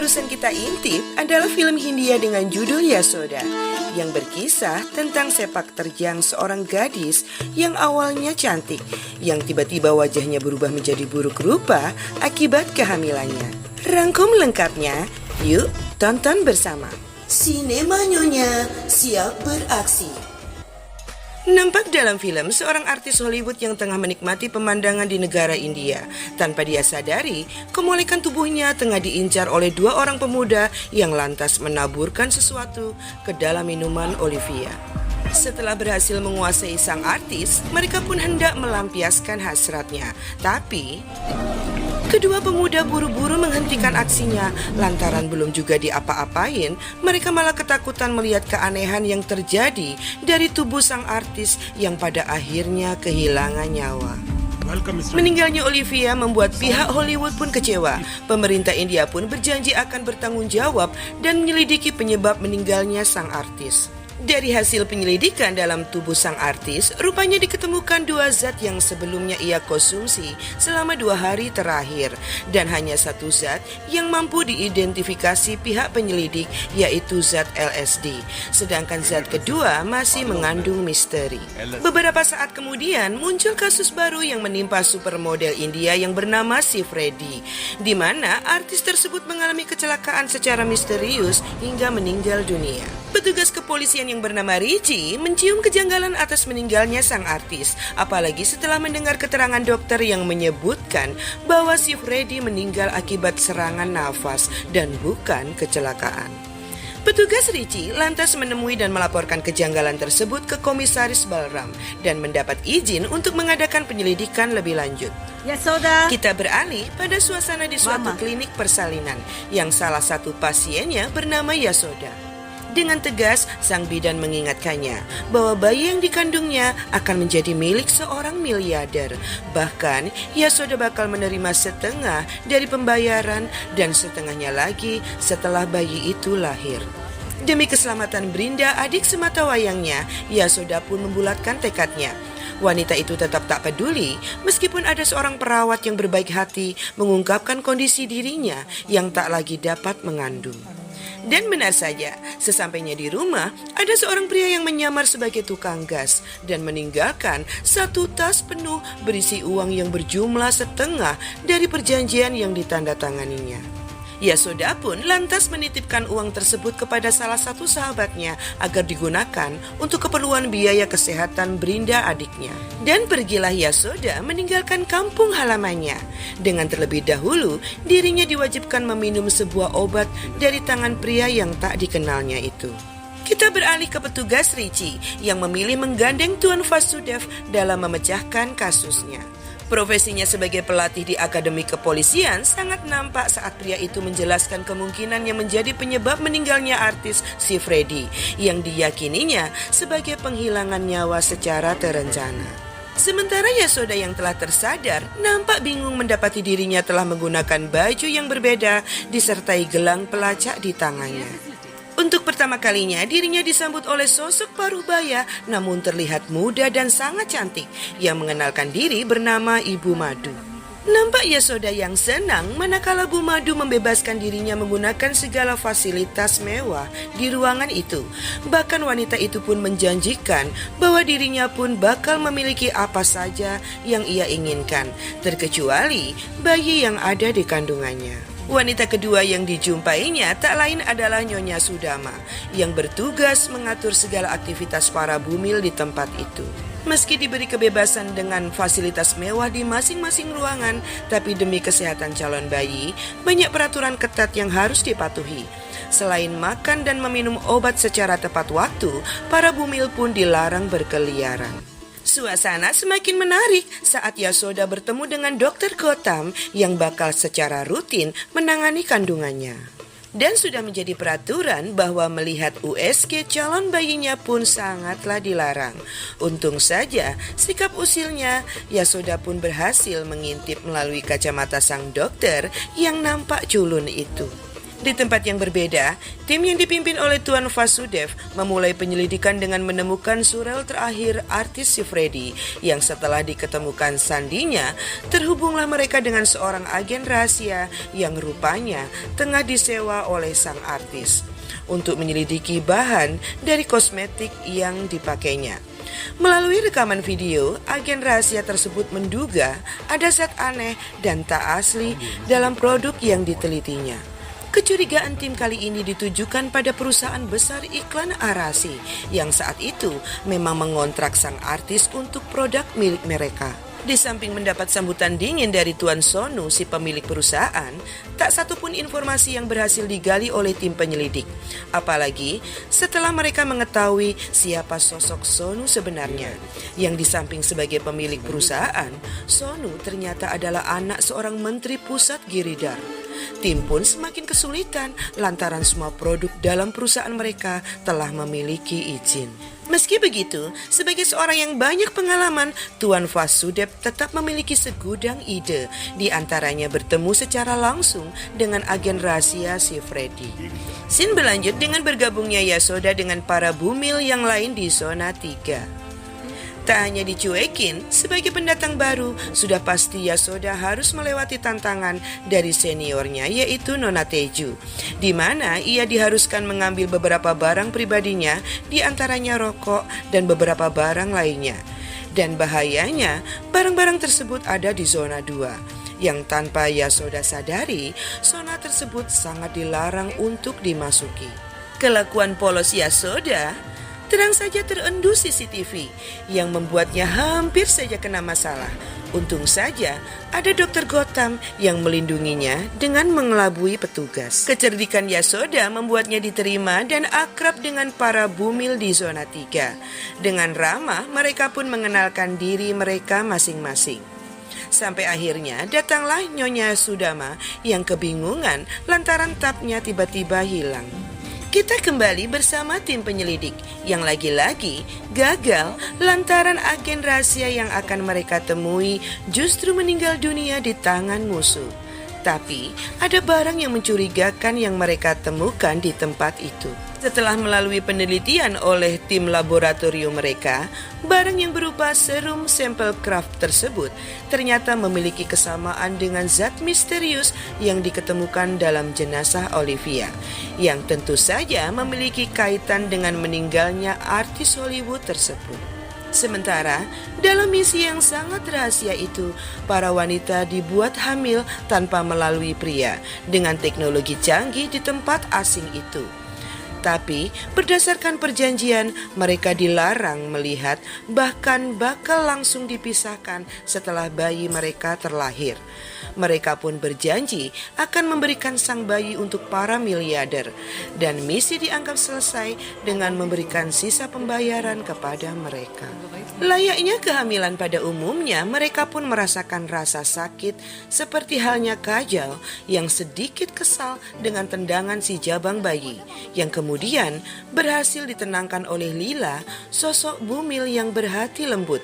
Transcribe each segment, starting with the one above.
barusan kita intip adalah film Hindia dengan judul Yasoda, yang berkisah tentang sepak terjang seorang gadis yang awalnya cantik, yang tiba-tiba wajahnya berubah menjadi buruk rupa akibat kehamilannya. Rangkum lengkapnya, yuk tonton bersama. Sinema Nyonya siap beraksi. Nampak dalam film seorang artis Hollywood yang tengah menikmati pemandangan di negara India. Tanpa dia sadari, kemolekan tubuhnya tengah diincar oleh dua orang pemuda yang lantas menaburkan sesuatu ke dalam minuman Olivia. Setelah berhasil menguasai sang artis, mereka pun hendak melampiaskan hasratnya. Tapi kedua pemuda buru-buru menghentikan aksinya. Lantaran belum juga diapa-apain, mereka malah ketakutan melihat keanehan yang terjadi dari tubuh sang artis yang pada akhirnya kehilangan nyawa. Meninggalnya Olivia membuat pihak Hollywood pun kecewa. Pemerintah India pun berjanji akan bertanggung jawab dan menyelidiki penyebab meninggalnya sang artis. Dari hasil penyelidikan dalam tubuh sang artis, rupanya diketemukan dua zat yang sebelumnya ia konsumsi selama 2 hari terakhir. Dan hanya satu zat yang mampu diidentifikasi pihak penyelidik, yaitu zat LSD. Sedangkan zat kedua masih mengandung misteri. Beberapa saat kemudian muncul kasus baru yang menimpa supermodel India yang bernama Shiv Reddy, di mana artis tersebut mengalami kecelakaan secara misterius hingga meninggal dunia. Petugas kepolisian yang bernama Richie mencium kejanggalan atas meninggalnya sang artis, apalagi setelah mendengar keterangan dokter yang menyebutkan bahwa Shiv Reddy meninggal akibat serangan nafas dan bukan kecelakaan. Petugas Richie lantas menemui dan melaporkan kejanggalan tersebut ke Komisaris Balram dan mendapat izin untuk mengadakan penyelidikan lebih lanjut. Yasoda. Kita beralih pada suasana di suatu klinik persalinan yang salah satu pasiennya bernama Yasoda. Dengan tegas, sang bidan mengingatkannya bahwa bayi yang dikandungnya akan menjadi milik seorang miliarder. Bahkan, Yasoda bakal menerima setengah dari pembayaran dan setengahnya lagi setelah bayi itu lahir. Demi keselamatan Brinda, adik semata wayangnya, Yasoda pun membulatkan tekadnya. Wanita itu tetap tak peduli meskipun ada seorang perawat yang berbaik hati mengungkapkan kondisi dirinya yang tak lagi dapat mengandung. Dan benar saja, sesampainya di rumah, ada seorang pria yang menyamar sebagai tukang gas dan meninggalkan satu tas penuh berisi uang yang berjumlah setengah dari perjanjian yang ditandatanganinya. Yasoda pun lantas menitipkan uang tersebut kepada salah satu sahabatnya agar digunakan untuk keperluan biaya kesehatan Brinda adiknya. Dan pergilah Yasoda meninggalkan kampung halamannya. Dengan terlebih dahulu, dirinya diwajibkan meminum sebuah obat dari tangan pria yang tak dikenalnya itu. Kita beralih ke petugas Richie yang memilih menggandeng Tuan Vasudev dalam memecahkan kasusnya. Profesinya sebagai pelatih di Akademi Kepolisian sangat nampak saat pria itu menjelaskan kemungkinan yang menjadi penyebab meninggalnya artis Shiv Reddy yang diyakininya sebagai penghilangan nyawa secara terencana. Sementara Yasoda yang telah tersadar nampak bingung mendapati dirinya telah menggunakan baju yang berbeda disertai gelang pelacak di tangannya. Untuk pertama kalinya dirinya disambut oleh sosok paruh baya namun terlihat muda dan sangat cantik yang mengenalkan diri bernama Ibu Madu. Nampak Yasoda yang senang manakala Bu Madu membebaskan dirinya menggunakan segala fasilitas mewah di ruangan itu. Bahkan wanita itu pun menjanjikan bahwa dirinya pun bakal memiliki apa saja yang ia inginkan, terkecuali bayi yang ada di kandungannya. Wanita kedua yang dijumpainya tak lain adalah Nyonya Sudama yang bertugas mengatur segala aktivitas para bumil di tempat itu. Meski diberi kebebasan dengan fasilitas mewah di masing-masing ruangan, tapi demi kesehatan calon bayi, banyak peraturan ketat yang harus dipatuhi. Selain makan dan meminum obat secara tepat waktu, para bumil pun dilarang berkeliaran. Suasana semakin menarik saat Yasoda bertemu dengan Dr. Gotham yang bakal secara rutin menangani kandungannya. Dan sudah menjadi peraturan bahwa melihat USG calon bayinya pun sangatlah dilarang. Untung saja sikap usilnya, Yasoda pun berhasil mengintip melalui kacamata sang dokter yang nampak culun itu. Di tempat yang berbeda, tim yang dipimpin oleh Tuan Vasudev memulai penyelidikan dengan menemukan surel terakhir artis si Freddy yang setelah diketemukan sandinya, terhubunglah mereka dengan seorang agen rahasia yang rupanya tengah disewa oleh sang artis untuk menyelidiki bahan dari kosmetik yang dipakainya. Melalui rekaman video, agen rahasia tersebut menduga ada zat aneh dan tak asli dalam produk yang ditelitinya. Kecurigaan tim kali ini ditujukan pada perusahaan besar iklan Arasi yang saat itu memang mengontrak sang artis untuk produk milik mereka. Di samping mendapat sambutan dingin dari Tuan Sonu, si pemilik perusahaan, tak satupun informasi yang berhasil digali oleh tim penyelidik. Apalagi setelah mereka mengetahui siapa sosok Sonu sebenarnya. Yang di samping sebagai pemilik perusahaan, Sonu ternyata adalah anak seorang menteri pusat Giridhar. Tim pun semakin kesulitan lantaran semua produk dalam perusahaan mereka telah memiliki izin. Meski begitu, sebagai seorang yang banyak pengalaman, Tuan Vasudev tetap memiliki segudang ide, di antaranya bertemu secara langsung dengan agen rahasia si Freddy. Scene berlanjut dengan bergabungnya Yasoda dengan para bumil yang lain di zona 3. Tak hanya dicuekin, sebagai pendatang baru, sudah pasti Yasoda harus melewati tantangan dari seniornya yaitu Nona Teju, di mana ia diharuskan mengambil beberapa barang pribadinya, di antaranya rokok dan beberapa barang lainnya. Dan bahayanya, barang-barang tersebut ada di zona 2. Yang tanpa Yasoda sadari, zona tersebut sangat dilarang untuk dimasuki. Kelakuan polos Yasoda terang saja terendus CCTV yang membuatnya hampir saja kena masalah. Untung saja ada Dr. Gotham yang melindunginya dengan mengelabui petugas. Kecerdikan Yasoda membuatnya diterima dan akrab dengan para bumil di zona 3. Dengan ramah mereka pun mengenalkan diri mereka masing-masing. Sampai akhirnya datanglah Nyonya Sudama yang kebingungan lantaran tapnya tiba-tiba hilang. Kita kembali bersama tim penyelidik yang lagi-lagi gagal lantaran agen rahasia yang akan mereka temui justru meninggal dunia di tangan musuh. Tapi ada barang yang mencurigakan yang mereka temukan di tempat itu. Setelah melalui penelitian oleh tim laboratorium mereka, barang yang berupa serum sampel Kraft tersebut ternyata memiliki kesamaan dengan zat misterius yang diketemukan dalam jenazah Olivia, yang tentu saja memiliki kaitan dengan meninggalnya artis Hollywood tersebut. Sementara dalam misi yang sangat rahasia itu, para wanita dibuat hamil tanpa melalui pria dengan teknologi canggih di tempat asing itu. Tapi berdasarkan perjanjian, mereka dilarang melihat, bahkan bakal langsung dipisahkan setelah bayi mereka terlahir. Mereka pun berjanji akan memberikan sang bayi untuk para miliarder, dan misi dianggap selesai dengan memberikan sisa pembayaran kepada mereka. Layaknya kehamilan pada umumnya, mereka pun merasakan rasa sakit seperti halnya Kajal yang sedikit kesal dengan tendangan si jabang bayi, yang kemudian berhasil ditenangkan oleh Lila, sosok bumil yang berhati lembut.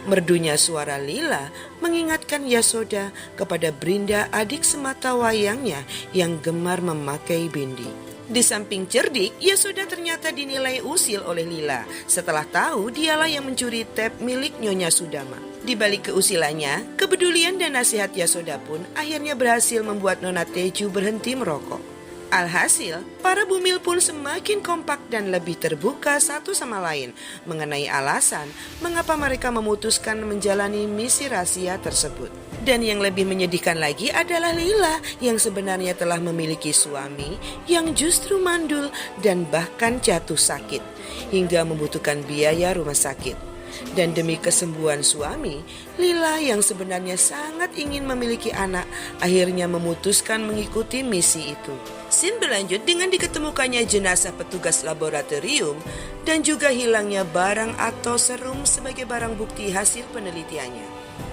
Merdunya suara Lila mengingatkan Yasoda kepada Brinda, adik semata wayangnya yang gemar memakai bindi. Di samping cerdik, Yasoda ternyata dinilai usil oleh Lila setelah tahu dialah yang mencuri tab milik Nyonya Sudama. Di balik keusilannya, kepedulian dan nasihat Yasoda pun akhirnya berhasil membuat Nona Teju berhenti merokok. Alhasil, para bumil pun semakin kompak dan lebih terbuka satu sama lain mengenai alasan mengapa mereka memutuskan menjalani misi rahasia tersebut. Dan yang lebih menyedihkan lagi adalah Lila yang sebenarnya telah memiliki suami yang justru mandul dan bahkan jatuh sakit hingga membutuhkan biaya rumah sakit. Dan demi kesembuhan suami, Lila yang sebenarnya sangat ingin memiliki anak akhirnya memutuskan mengikuti misi itu. Scene berlanjut dengan diketemukannya jenazah petugas laboratorium dan juga hilangnya barang atau serum sebagai barang bukti hasil penelitiannya.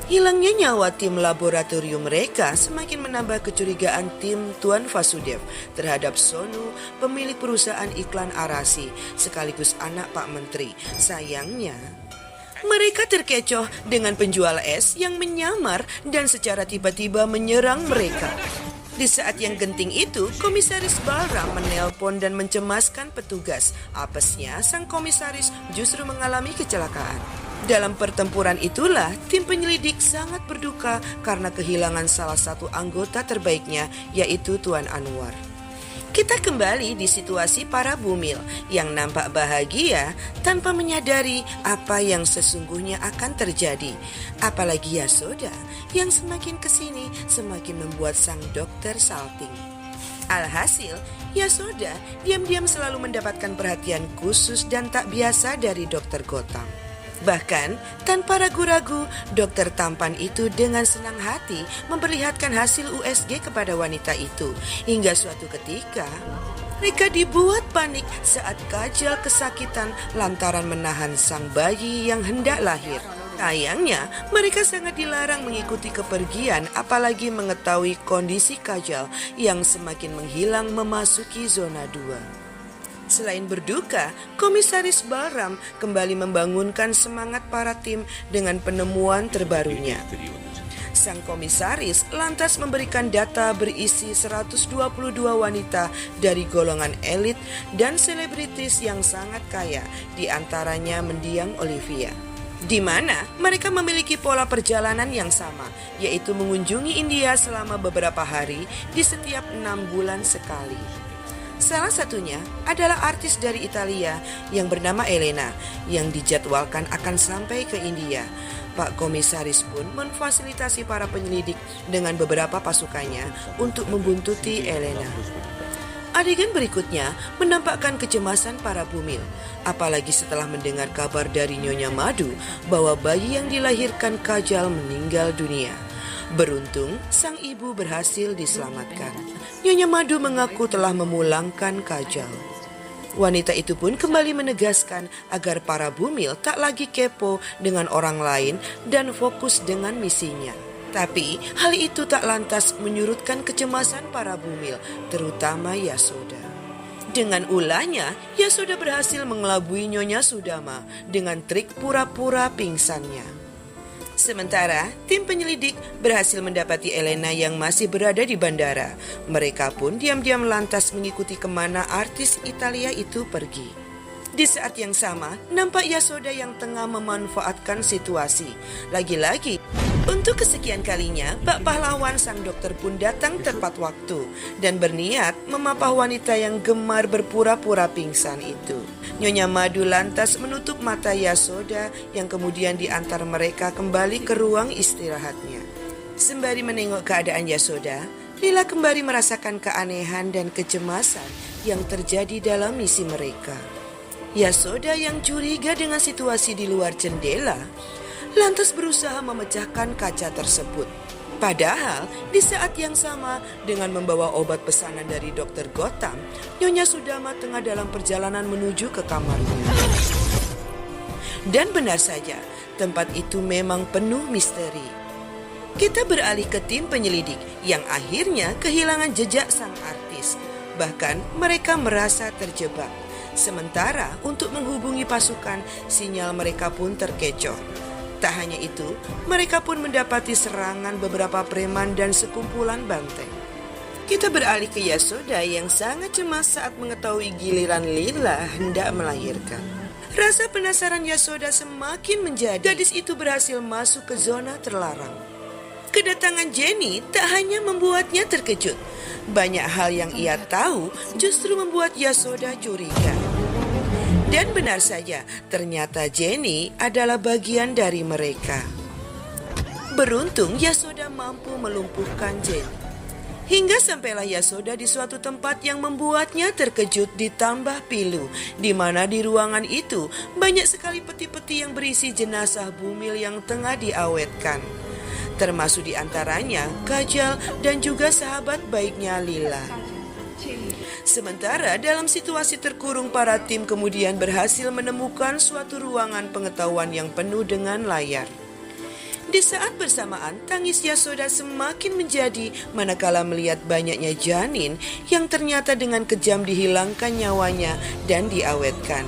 Hilangnya nyawa tim laboratorium mereka semakin menambah kecurigaan tim Tuan Vasudev terhadap Sonu, pemilik perusahaan iklan Arasi, sekaligus anak Pak Menteri. Sayangnya, mereka terkecoh dengan penjual es yang menyamar dan secara tiba-tiba menyerang mereka. Di saat yang genting itu, Komisaris Balram menelpon dan mencemaskan petugas. Apesnya, sang komisaris justru mengalami kecelakaan. Dalam pertempuran itulah, tim penyelidik sangat berduka karena kehilangan salah satu anggota terbaiknya, yaitu Tuan Anwar. Kita kembali di situasi para bumil yang nampak bahagia tanpa menyadari apa yang sesungguhnya akan terjadi. Apalagi Yasoda yang semakin kesini semakin membuat sang dokter salting. Alhasil, Yasoda diam-diam selalu mendapatkan perhatian khusus dan tak biasa dari dokter Gotham. Bahkan, tanpa ragu-ragu, dokter tampan itu dengan senang hati memperlihatkan hasil USG kepada wanita itu. Hingga suatu ketika, mereka dibuat panik saat Kajal kesakitan lantaran menahan sang bayi yang hendak lahir. Sayangnya, mereka sangat dilarang mengikuti kepergian apalagi mengetahui kondisi Kajal yang semakin menghilang memasuki zona 2. Selain berduka, Komisaris Balram kembali membangunkan semangat para tim dengan penemuan terbarunya. Sang komisaris lantas memberikan data berisi 122 wanita dari golongan elit dan selebritis yang sangat kaya, di antaranya mendiang Olivia. Di mana mereka memiliki pola perjalanan yang sama, yaitu mengunjungi India selama beberapa hari di setiap 6 bulan sekali. Salah satunya adalah artis dari Italia yang bernama Elena yang dijadwalkan akan sampai ke India. Pak Komisaris pun memfasilitasi para penyelidik dengan beberapa pasukannya untuk membuntuti Elena. Adegan berikutnya menampakkan kecemasan para bumil, apalagi setelah mendengar kabar dari Nyonya Madu bahwa bayi yang dilahirkan Kajal meninggal dunia. Beruntung, sang ibu berhasil diselamatkan. Nyonya Madu mengaku telah memulangkan Kajal. Wanita itu pun kembali menegaskan agar para bumil tak lagi kepo dengan orang lain dan fokus dengan misinya. Tapi hal itu tak lantas menyurutkan kecemasan para bumil, terutama Yasoda. Dengan ulahnya, Yasoda berhasil mengelabui Nyonya Sudama dengan trik pura-pura pingsannya. Sementara, tim penyelidik berhasil mendapati Elena yang masih berada di bandara. Mereka pun diam-diam lantas mengikuti kemana artis Italia itu pergi. Di saat yang sama, nampak Yasoda yang tengah memanfaatkan situasi. Lagi-lagi, untuk kesekian kalinya, Pak Pahlawan sang dokter pun datang tepat waktu dan berniat memapah wanita yang gemar berpura-pura pingsan itu. Nyonya Madu lantas menutup mata Yasoda yang kemudian diantar mereka kembali ke ruang istirahatnya. Sembari menengok keadaan Yasoda, Lila kembali merasakan keanehan dan kecemasan yang terjadi dalam misi mereka. Yasoda yang curiga dengan situasi di luar jendela, lantas berusaha memecahkan kaca tersebut. Padahal di saat yang sama dengan membawa obat pesanan dari dokter Gotham, Nyonya Sudama tengah dalam perjalanan menuju ke kamarnya. Dan benar saja, tempat itu memang penuh misteri. Kita beralih ke tim penyelidik yang akhirnya kehilangan jejak sang artis. Bahkan mereka merasa terjebak. Sementara untuk menghubungi pasukan, sinyal mereka pun terkecoh. Tak hanya itu, mereka pun mendapati serangan beberapa preman dan sekumpulan banteng. Kita beralih ke Yasoda yang sangat cemas saat mengetahui giliran Lila hendak melahirkan. Rasa penasaran Yasoda semakin menjadi. Gadis itu berhasil masuk ke zona terlarang. Kedatangan Jenny tak hanya membuatnya terkejut. Banyak hal yang ia tahu justru membuat Yasoda curiga. Dan benar saja, ternyata Jenny adalah bagian dari mereka. Beruntung Yasoda mampu melumpuhkan Jenny. Hingga sampailah Yasoda di suatu tempat yang membuatnya terkejut ditambah pilu, di mana di ruangan itu banyak sekali peti-peti yang berisi jenazah bumil yang tengah diawetkan. Termasuk di antaranya Kajal dan juga sahabat baiknya Lila. Sementara dalam situasi terkurung, para tim kemudian berhasil menemukan suatu ruangan pengetahuan yang penuh dengan layar. Di saat bersamaan, tangis Yasoda semakin menjadi manakala melihat banyaknya janin yang ternyata dengan kejam dihilangkan nyawanya dan diawetkan.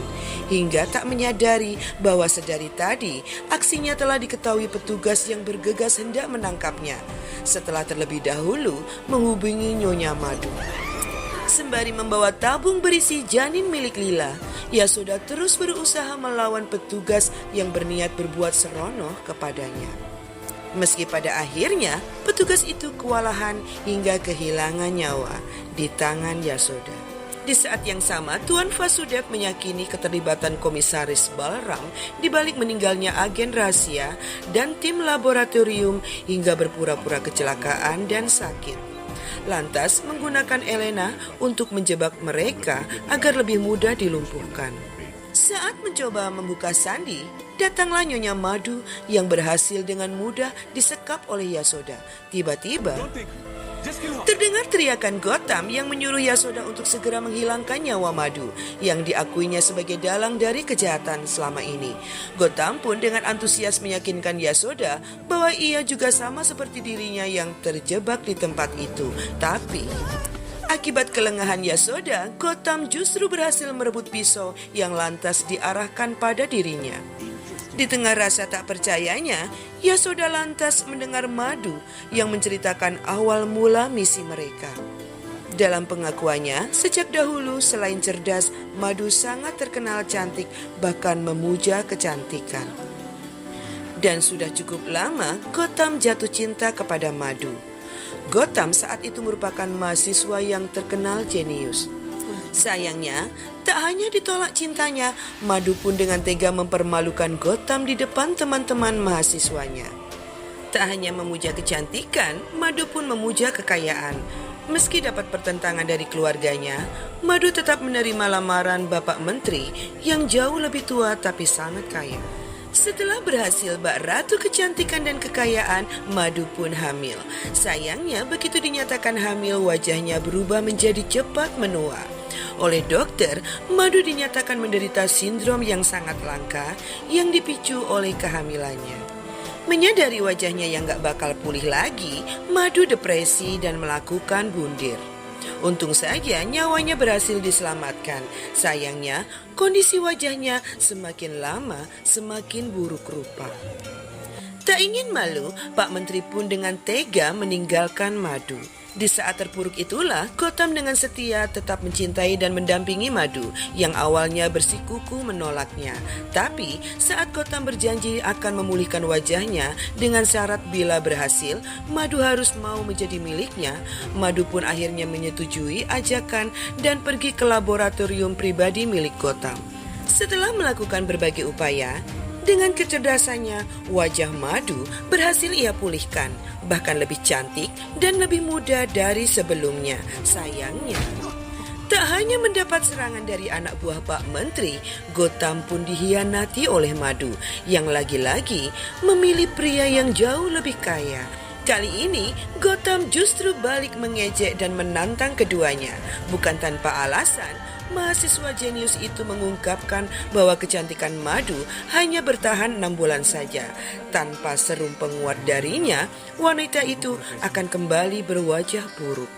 Hingga tak menyadari bahwa sedari tadi aksinya telah diketahui petugas yang bergegas hendak menangkapnya, setelah terlebih dahulu menghubungi Nyonya Madu. Sembari membawa tabung berisi janin milik Lila, Yasoda terus berusaha melawan petugas yang berniat berbuat seronoh kepadanya. Meski pada akhirnya petugas itu kewalahan hingga kehilangan nyawa di tangan Yasoda. Di saat yang sama, Tuan Vasudev meyakini keterlibatan Komisaris Balram di balik meninggalnya agen rahasia dan tim laboratorium hingga berpura-pura kecelakaan dan sakit. Lantas menggunakan Elena untuk menjebak mereka agar lebih mudah dilumpuhkan. Saat mencoba membuka sandi, datanglah Nyonya Madu yang berhasil dengan mudah disekap oleh Yasoda. Tiba-tiba terdengar teriakan Gotham yang menyuruh Yasoda untuk segera menghilangkan nyawa Madu yang diakuinya sebagai dalang dari kejahatan selama ini. Gotham pun dengan antusias meyakinkan Yasoda bahwa ia juga sama seperti dirinya yang terjebak di tempat itu. Tapi akibat kelengahan Yasoda, Gotham justru berhasil merebut pisau yang lantas diarahkan pada dirinya. Di tengah rasa tak percayanya, Yasoda lantas mendengar Madu yang menceritakan awal mula misi mereka. Dalam pengakuannya, sejak dahulu selain cerdas, Madu sangat terkenal cantik, bahkan memuja kecantikan. Dan sudah cukup lama Gotham jatuh cinta kepada Madu. Gotham saat itu merupakan mahasiswa yang terkenal jenius. Sayangnya, tak hanya ditolak cintanya, Madu pun dengan tega mempermalukan Gotham di depan teman-teman mahasiswanya. Tak hanya memuja kecantikan, Madu pun memuja kekayaan. Meski dapat pertentangan dari keluarganya, Madu tetap menerima lamaran Bapak Menteri yang jauh lebih tua tapi sangat kaya. Setelah berhasil bak ratu kecantikan dan kekayaan, Madu pun hamil. Sayangnya, begitu dinyatakan hamil, wajahnya berubah menjadi cepat menua. Oleh dokter, Madu dinyatakan menderita sindrom yang sangat langka yang dipicu oleh kehamilannya. Menyadari wajahnya yang gak bakal pulih lagi, Madu depresi dan melakukan bundir. Untung saja nyawanya berhasil diselamatkan. Sayangnya, kondisi wajahnya semakin lama semakin buruk rupa. Tak ingin malu, Pak Menteri pun dengan tega meninggalkan Madu. Di saat terpuruk itulah, Gotham dengan setia tetap mencintai dan mendampingi Madu yang awalnya bersikukuh menolaknya. Tapi saat Gotham berjanji akan memulihkan wajahnya dengan syarat bila berhasil, Madu harus mau menjadi miliknya, Madu pun akhirnya menyetujui ajakan dan pergi ke laboratorium pribadi milik Gotham. Setelah melakukan berbagai upaya, dengan kecerdasannya, wajah Madu berhasil ia pulihkan, bahkan lebih cantik dan lebih muda dari sebelumnya. Sayangnya, tak hanya mendapat serangan dari anak buah Pak Menteri, Gotham pun dihianati oleh Madu, yang lagi-lagi memilih pria yang jauh lebih kaya. Kali ini, Gotham justru balik mengejek dan menantang keduanya. Bukan tanpa alasan, mahasiswa jenius itu mengungkapkan bahwa kecantikan Madu hanya bertahan 6 bulan saja. Tanpa serum penguat darinya, wanita itu akan kembali berwajah buruk.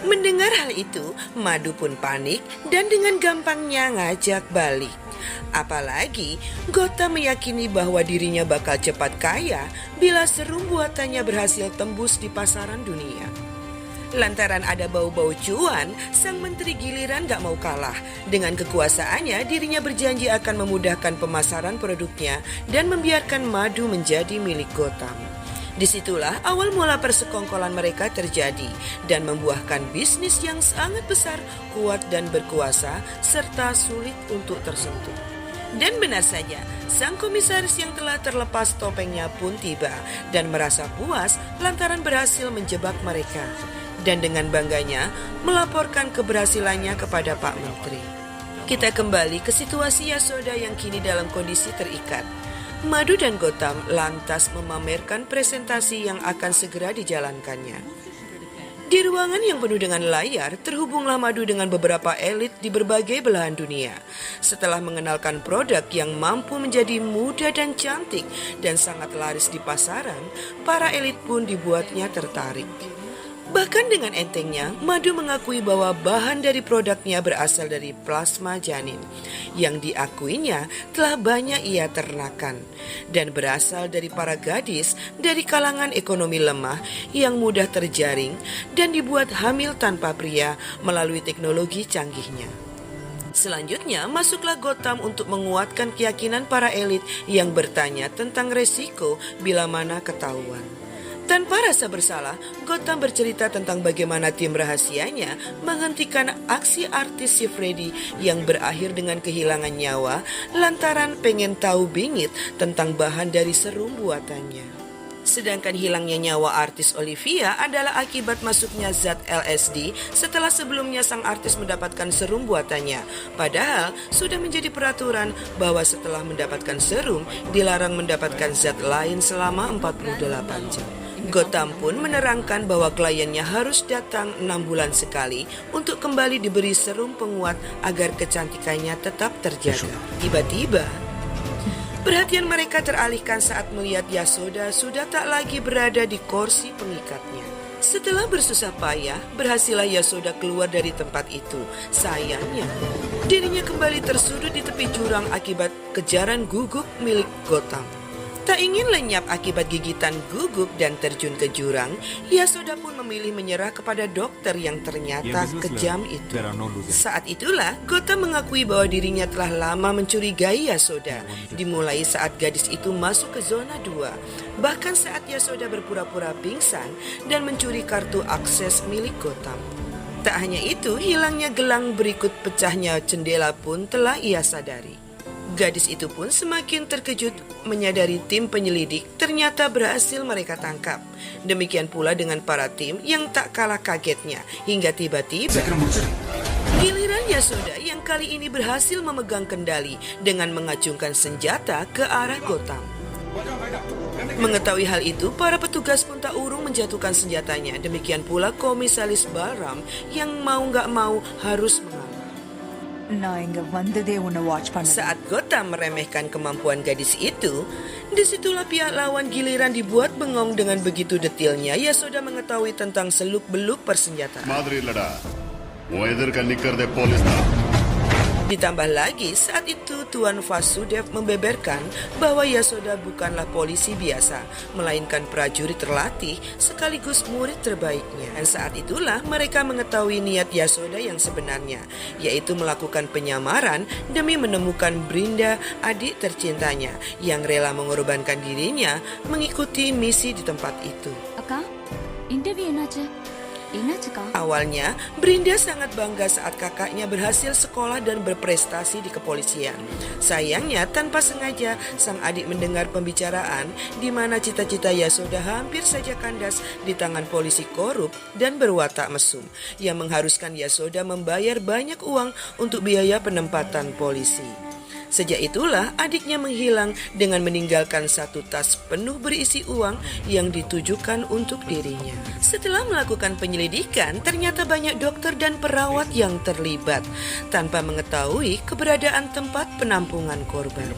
Mendengar hal itu, Madu pun panik dan dengan gampangnya ngajak balik. Apalagi Gotham meyakini bahwa dirinya bakal cepat kaya bila serum buatannya berhasil tembus di pasaran dunia. Lantaran ada bau-bau cuan, sang menteri giliran gak mau kalah. Dengan kekuasaannya, dirinya berjanji akan memudahkan pemasaran produknya dan membiarkan Madu menjadi milik Gotham. Disitulah awal mula persekongkolan mereka terjadi dan membuahkan bisnis yang sangat besar, kuat dan berkuasa, serta sulit untuk tersentuh. Dan benar saja, sang komisaris yang telah terlepas topengnya pun tiba dan merasa puas lantaran berhasil menjebak mereka. Dan dengan bangganya melaporkan keberhasilannya kepada Pak Menteri. Kita kembali ke situasi Yasoda yang kini dalam kondisi terikat. Madu dan Gotham lantas memamerkan presentasi yang akan segera dijalankannya. Di ruangan yang penuh dengan layar, terhubunglah Madu dengan beberapa elit di berbagai belahan dunia. Setelah mengenalkan produk yang mampu menjadi mudah dan cantik dan sangat laris di pasaran, para elit pun dibuatnya tertarik. Bahkan dengan entengnya, Madu mengakui bahwa bahan dari produknya berasal dari plasma janin, yang diakuinya telah banyak ia ternakan, dan berasal dari para gadis dari kalangan ekonomi lemah yang mudah terjaring dan dibuat hamil tanpa pria melalui teknologi canggihnya. Selanjutnya, masuklah Gotham untuk menguatkan keyakinan para elit yang bertanya tentang resiko bila mana ketahuan. Tanpa rasa bersalah, Gotham bercerita tentang bagaimana tim rahasianya menghentikan aksi artis si Freddy yang berakhir dengan kehilangan nyawa lantaran pengen tahu bingit tentang bahan dari serum buatannya. Sedangkan hilangnya nyawa artis Olivia adalah akibat masuknya zat LSD setelah sebelumnya sang artis mendapatkan serum buatannya. Padahal sudah menjadi peraturan bahwa setelah mendapatkan serum dilarang mendapatkan zat lain selama 48 jam. Gotham pun menerangkan bahwa kliennya harus datang 6 bulan sekali untuk kembali diberi serum penguat agar kecantikannya tetap terjaga. Tiba-tiba, perhatian mereka teralihkan saat melihat Yasoda sudah tak lagi berada di kursi pengikatnya. Setelah bersusah payah, berhasillah Yasoda keluar dari tempat itu. Sayangnya, dirinya kembali tersudut di tepi jurang akibat kejaran guguk milik Gotham. Tak ingin lenyap akibat gigitan guguk dan terjun ke jurang, Yasoda pun memilih menyerah kepada dokter yang ternyata kejam itu. Saat itulah Gotham mengakui bahwa dirinya telah lama mencurigai Yasoda, dimulai saat gadis itu masuk ke zona 2, bahkan saat Yasoda berpura-pura pingsan dan mencuri kartu akses milik Gotham. Tak hanya itu, hilangnya gelang berikut pecahnya jendela pun telah ia sadari. Gadis itu pun semakin terkejut menyadari tim penyelidik ternyata berhasil mereka tangkap. Demikian pula dengan para tim yang tak kalah kagetnya hingga tiba-tiba giliran Yasoda yang kali ini berhasil memegang kendali dengan mengacungkan senjata ke arah Gotham. Mengetahui hal itu, para petugas pun tak urung menjatuhkan senjatanya. Demikian pula Komisaris Balram yang mau gak mau harus mengalah. Saat Gotham meremehkan kemampuan gadis itu, disitulah pihak lawan giliran dibuat bengong dengan begitu detailnya. Yasoda mengetahui tentang seluk-beluk persenjataan. Ditambah lagi, saat itu Tuan Vasudev membeberkan bahwa Yasoda bukanlah polisi biasa, melainkan prajurit terlatih sekaligus murid terbaiknya. Dan saat itulah mereka mengetahui niat Yasoda yang sebenarnya, yaitu melakukan penyamaran demi menemukan Brinda, adik tercintanya, yang rela mengorbankan dirinya mengikuti misi di tempat itu. Aka, interview enache? Awalnya, Brinda sangat bangga saat kakaknya berhasil sekolah dan berprestasi di kepolisian. Sayangnya, tanpa sengaja, sang adik mendengar pembicaraan di mana cita-cita Yasoda hampir saja kandas di tangan polisi korup dan berwatak mesum, yang mengharuskan Yasoda membayar banyak uang untuk biaya penempatan polisi. Sejak itulah adiknya menghilang dengan meninggalkan satu tas penuh berisi uang yang ditujukan untuk dirinya. Setelah melakukan penyelidikan, ternyata banyak dokter dan perawat yang terlibat tanpa mengetahui keberadaan tempat penampungan korban.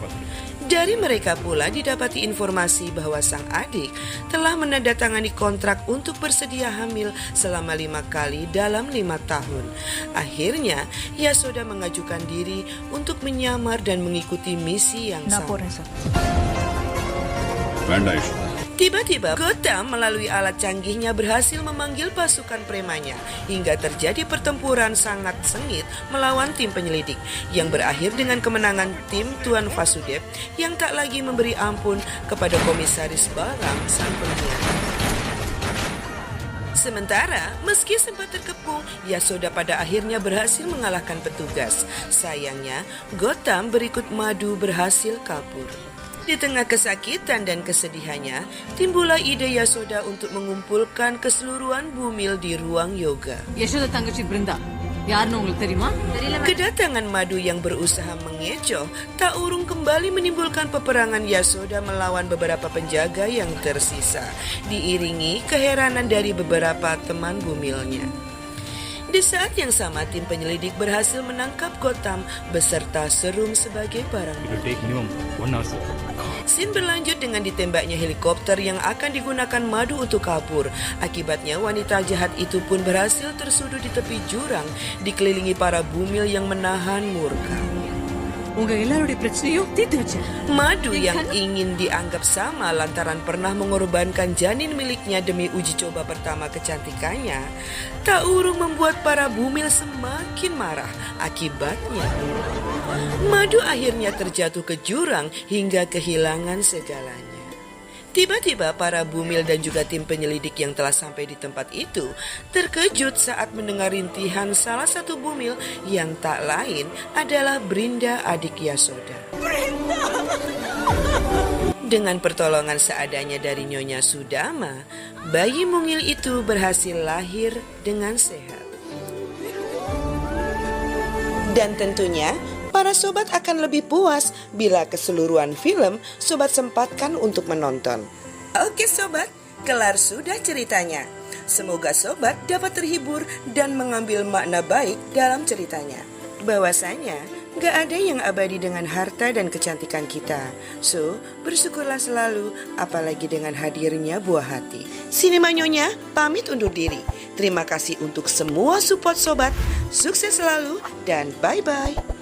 Dari mereka pula didapati informasi bahwa sang adik telah menandatangani kontrak untuk bersedia hamil selama 5 kali dalam 5 tahun. Akhirnya, Yasoda mengajukan diri untuk menyamar dan mengikuti misi yang sama. Tiba-tiba, Gotham melalui alat canggihnya berhasil memanggil pasukan premannya hingga terjadi pertempuran sangat sengit melawan tim penyelidik yang berakhir dengan kemenangan tim Tuan Vasudev yang tak lagi memberi ampun kepada Komisaris Balram sang pengkhianat. Sementara, meski sempat terkepung, Yasoda pada akhirnya berhasil mengalahkan petugas. Sayangnya, Gotham berikut Madu berhasil kabur. Di tengah kesakitan dan kesedihannya, timbullah ide Yasoda untuk mengumpulkan keseluruhan bumil di ruang yoga. Yasoda tanggaci Brinda. யாருன்னு உங்களுக்கு தெரியுமா? Kedatangan Madu yang berusaha mengecoh tak urung kembali menimbulkan peperangan Yasoda melawan beberapa penjaga yang tersisa, diiringi keheranan dari beberapa teman bumilnya. Di saat yang sama, tim penyelidik berhasil menangkap Gotham beserta Serum sebagai barang It will take minimum 1 hour, sir. Scene berlanjut dengan ditembaknya helikopter yang akan digunakan Madu untuk kabur. Akibatnya wanita jahat itu pun berhasil tersudut di tepi jurang, dikelilingi para bumil yang menahan murka. உங்க எல்லாருடைய பிரச்சனையும் தீர்த்து வச்சேன். Madu yang ingin dianggap sama lantaran pernah mengorbankan janin miliknya demi uji coba pertama kecantikannya, tak urung membuat para bumil semakin marah. Akibatnya, Madu akhirnya terjatuh ke jurang hingga kehilangan segalanya. Tiba-tiba para bumil dan juga tim penyelidik yang telah sampai di tempat itu terkejut saat mendengar rintihan salah satu bumil yang tak lain adalah Brinda, adik Yasoda. Dengan pertolongan seadanya dari Nyonya Sudama, bayi mungil itu berhasil lahir dengan sehat. Dan tentunya para sobat akan lebih puas bila keseluruhan film sobat sempatkan untuk menonton. Oke sobat, kelar sudah ceritanya. Semoga sobat dapat terhibur dan mengambil makna baik dalam ceritanya. Bahwasanya gak ada yang abadi dengan harta dan kecantikan kita. So, bersyukurlah selalu, apalagi dengan hadirnya buah hati. Sinema Nyonya pamit undur diri. Terima kasih untuk semua support sobat. Sukses selalu dan bye-bye.